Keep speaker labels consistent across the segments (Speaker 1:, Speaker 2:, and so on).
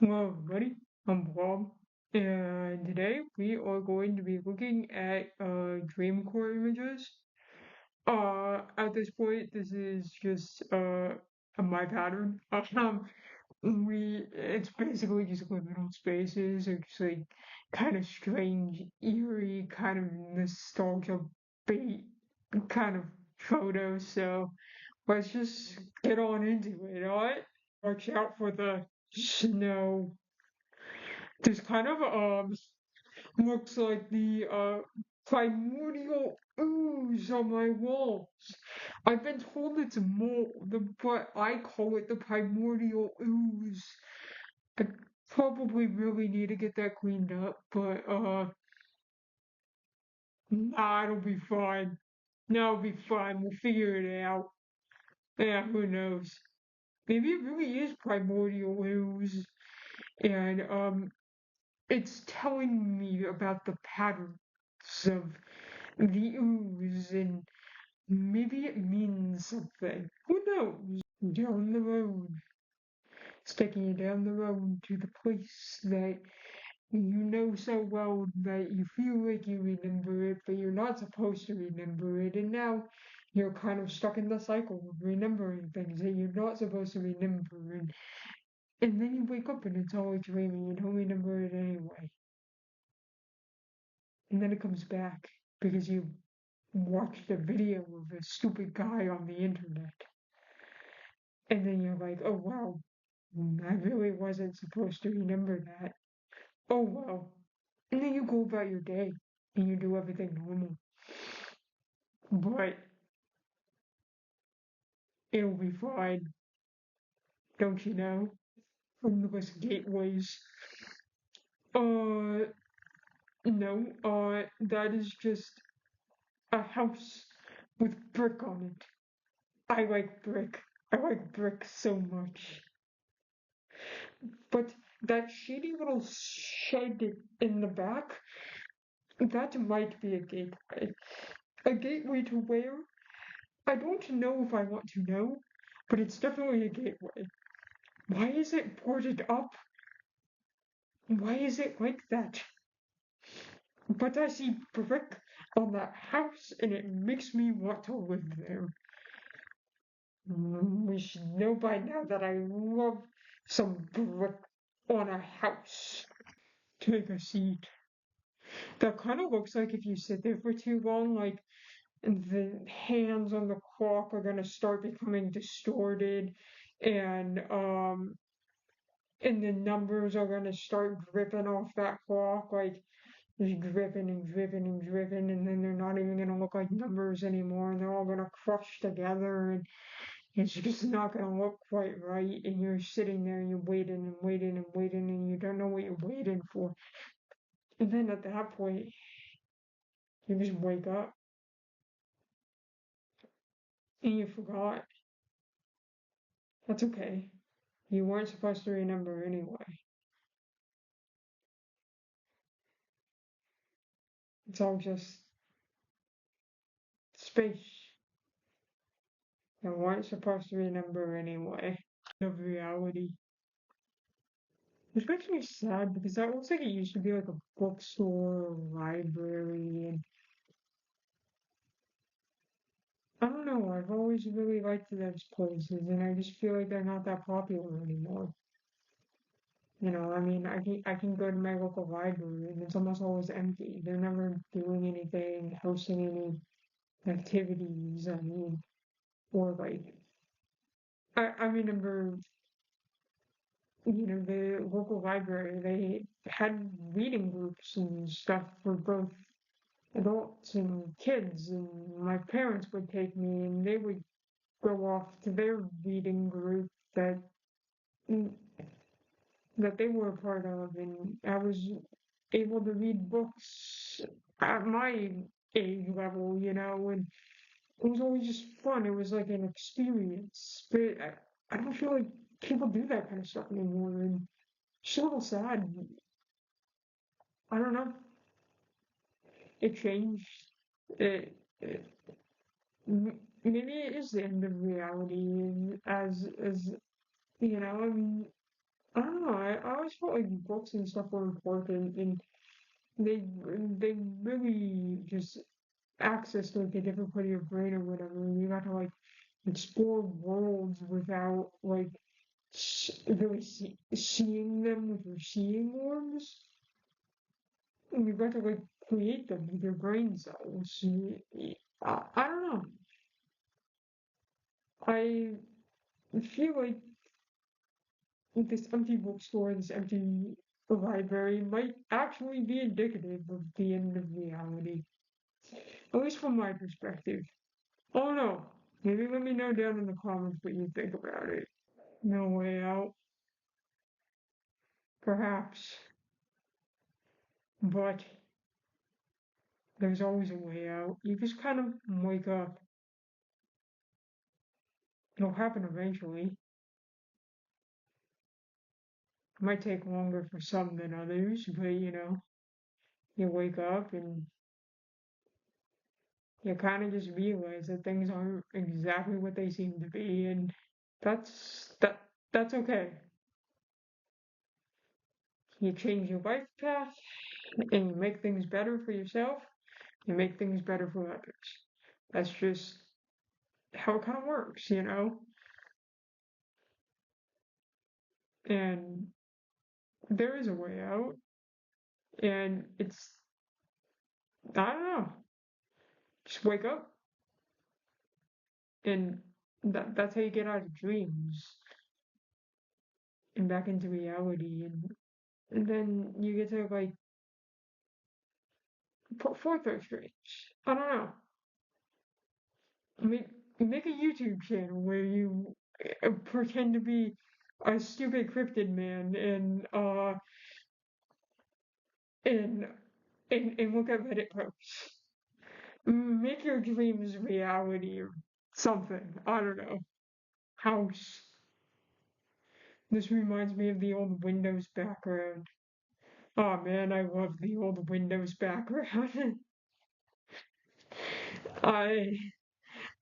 Speaker 1: Hello, everybody. I'm Bob, and today we are going to be looking at dreamcore images. At this point, this is just my pattern. It's basically just liminal spaces, or just like kind of strange, eerie, kind of nostalgia bait kind of photos. So let's just get on into it, alright? Watch out for the snow. This kind of looks like the primordial ooze on my walls. I've been told it's mold, but I call it the primordial ooze. I probably really need to get that cleaned up, but nah, it'll be fine. No, it'll be fine. We'll figure it out. Yeah, who knows? Maybe it really is primordial ooze, and it's telling me about the patterns of the ooze, and maybe it means something. Who knows? Down the road. It's taking you down the road to the place that you know so well that you feel like you remember it, but you're not supposed to remember it, and now you're kind of stuck in the cycle of remembering things that you're not supposed to remember, and then you wake up and it's all a dream and you don't remember it anyway. And then it comes back because you watched a video of a stupid guy on the internet. And then you're like, oh wow, I really wasn't supposed to remember that. Oh well. And then you go about your day and you do everything normal. But it'll be fine, don't you know? Endless gateways. Uh, no, that is just a house with brick on it. I like brick. I like brick so much. But that shady little shed in the back, that might be a gateway. A gateway to where? I don't know if I want to know, but it's definitely a gateway. Why is it boarded up? Why is it like that? But I see brick on that house and it makes me want to live there. We should know by now that I love some brick on a house. Take a seat. That kind of looks like if you sit there for too long, like the hands on the clock are gonna start becoming distorted, and um, and the numbers are gonna start dripping off that clock, like just dripping and dripping and dripping, and then they're not even gonna look like numbers anymore, and they're all gonna crush together, and it's just not gonna look quite right. And you're sitting there, and you're waiting and waiting and waiting, and you don't know what you're waiting for. And then at that point, you just wake up and you forgot. That's okay. You weren't supposed to remember anyway. It's all just space. You weren't supposed to remember anyway. Of reality. Which makes me sad because that looks like it used to be like a bookstore or library, and I don't know, I've always really liked those places and I just feel like they're not that popular anymore. I mean, I can go to my local library and it's almost always empty. They're never doing anything, hosting any activities. I mean, or like I remember, the local library, they had reading groups and stuff for both adults and kids, and my parents would take me and they would go off to their reading group mm, that they were a part of, and I was able to read books at my age level, and it was always just fun. It was like an experience, but I don't feel like people do that kind of stuff anymore, and it's a little sad. I don't know. It changed. It maybe it is the end of reality, as I mean, I don't know. I always felt like books and stuff were important, and they they really just access like a different part of your brain or whatever. And you got to like explore worlds without like really seeing them with your seeing orbs. And you got to like create them with your brain cells. I don't know. I feel like this empty bookstore, this empty library might actually be indicative of the end of reality. At least from my perspective. Oh no. Maybe let me know down in the comments what you think about it. No way out, perhaps. But there's always a way out. You just kind of wake up. It'll happen eventually. It might take longer for some than others, but you wake up and you kind of just realize that things aren't exactly what they seem to be, and that's that that's okay. You change your life path and you make things better for yourself, you make things better for others. That's just how it kind of works. And there is a way out, and it's, I don't know, just wake up, and that's how you get out of dreams and back into reality, and then you get to like put forth those dreams. I don't know. Make make a YouTube channel where you pretend to be a stupid cryptid man and and look at Reddit posts. Make your dreams reality or something. I don't know. House. This reminds me of the old Windows background. Oh man, I love the old Windows background. I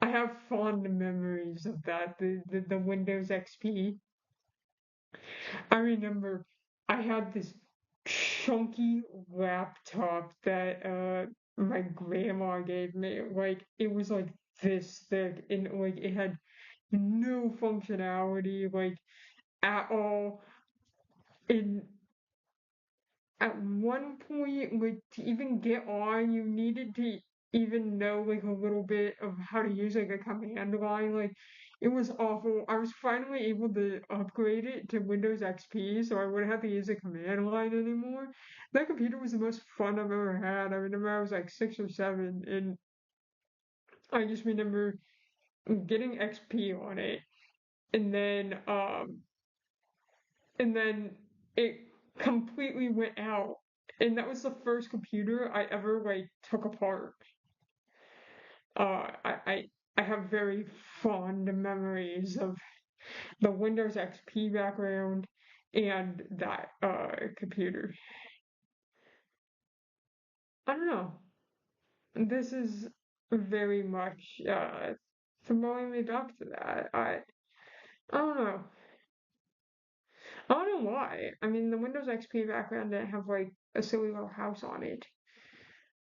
Speaker 1: I have fond memories of that. The Windows XP. I remember I had this chunky laptop that my grandma gave me. Like it was like this thick and like it had no functionality like at all. And at one point, like to even get on, you needed to even know like a little bit of how to use like a command line. Like it was awful. I was finally able to upgrade it to Windows XP, so I wouldn't have to use a command line anymore. That computer was the most fun I've ever had. I remember I was like 6 or 7, and I just remember getting XP on it, and then it completely went out. And that was the first computer I ever like took apart. I have very fond memories of the Windows XP background and that computer. I don't know. This is very much throwing me back to that. I don't know. I don't know why. I mean, the Windows XP background didn't have like a silly little house on it.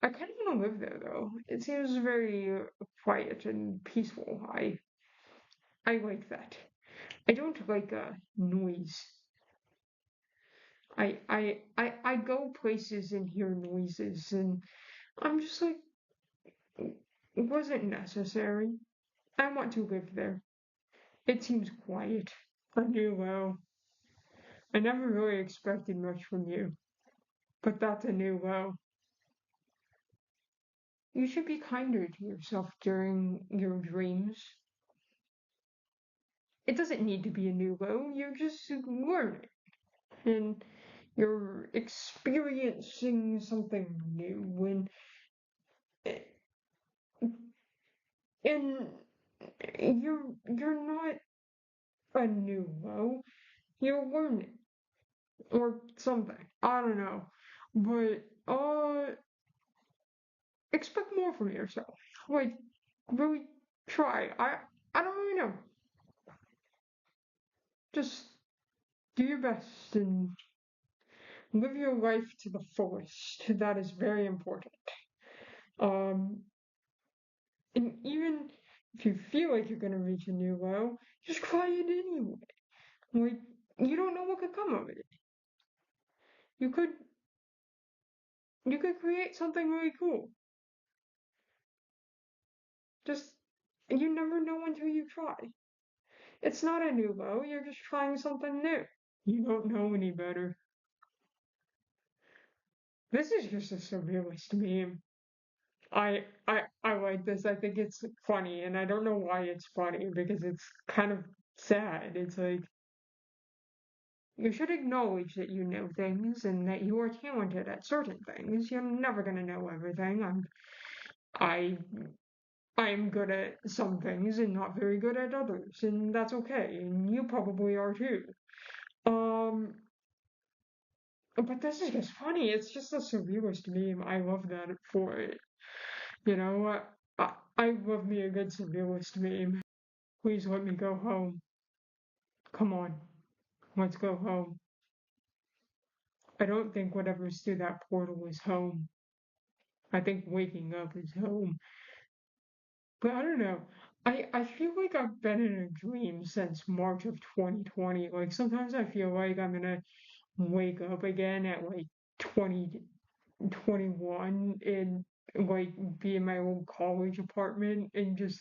Speaker 1: I kind of want to live there though. It seems very quiet and peaceful. I like that. I don't like noise. I go places and hear noises, and I'm just like, it wasn't necessary. I want to live there. It seems quiet. I knew well. I never really expected much from you, but that's a new low. You should be kinder to yourself during your dreams. It doesn't need to be a new low. You're just learning and you're experiencing something new and you're not a new low. You're learning or something. I don't know. But expect more from yourself. Like really try. I don't really know. Just do your best and live your life to the fullest. That is very important. Um, and even if you feel like you're gonna reach a new low, just try it anyway. Like, you don't know what could come of it. You could you could create something really cool. Just you never know until you try. It's not a new low, you're just trying something new. You don't know any better. This is just a surrealist meme. I like this. I think it's funny, and I don't know why it's funny because it's kind of sad. It's like you should acknowledge that you know things and that you are talented at certain things. You're never gonna know everything. I I'm good at some things and not very good at others, and that's okay. And you probably are too. Um, but this is just funny. It's just a surrealist meme. I love that for it. You know, I love me a good surrealist meme. Please let me go home. Come on, let's go home. I don't think whatever's through that portal is home. I think waking up is home. But I don't know. I feel like I've been in a dream since March of 2020. Like sometimes I feel like I'm gonna wake up again at like 2021 and like be in my old college apartment and just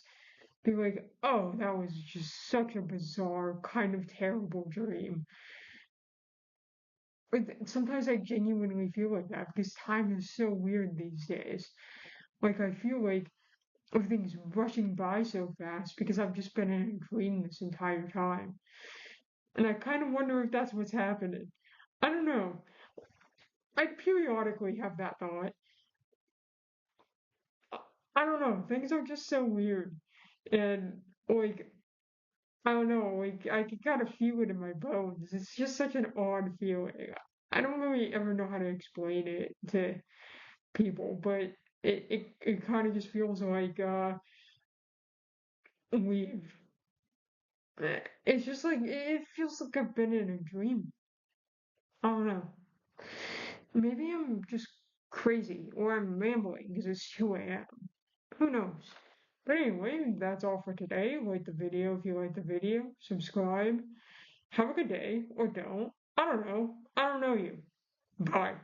Speaker 1: be like, oh, that was just such a bizarre, kind of terrible dream. But sometimes I genuinely feel like that because time is so weird these days. Like I feel like everything's rushing by so fast because I've just been in a dream this entire time. And I kind of wonder if that's what's happening. I don't know. I periodically have that thought. I I don't know. Things are just so weird. And like I don't know, like I can kind of feel it in my bones. It's just such an odd feeling. I don't really ever know how to explain it to people, but it kind of just feels like we've it's just like it feels like I've been in a dream. I don't know. Maybe I'm just crazy or I'm rambling because it's 2 a.m. Who knows? But anyway, that's all for today. Like the video if you like the video, subscribe. Have a good day or don't. I don't know. I don't know you. Bye.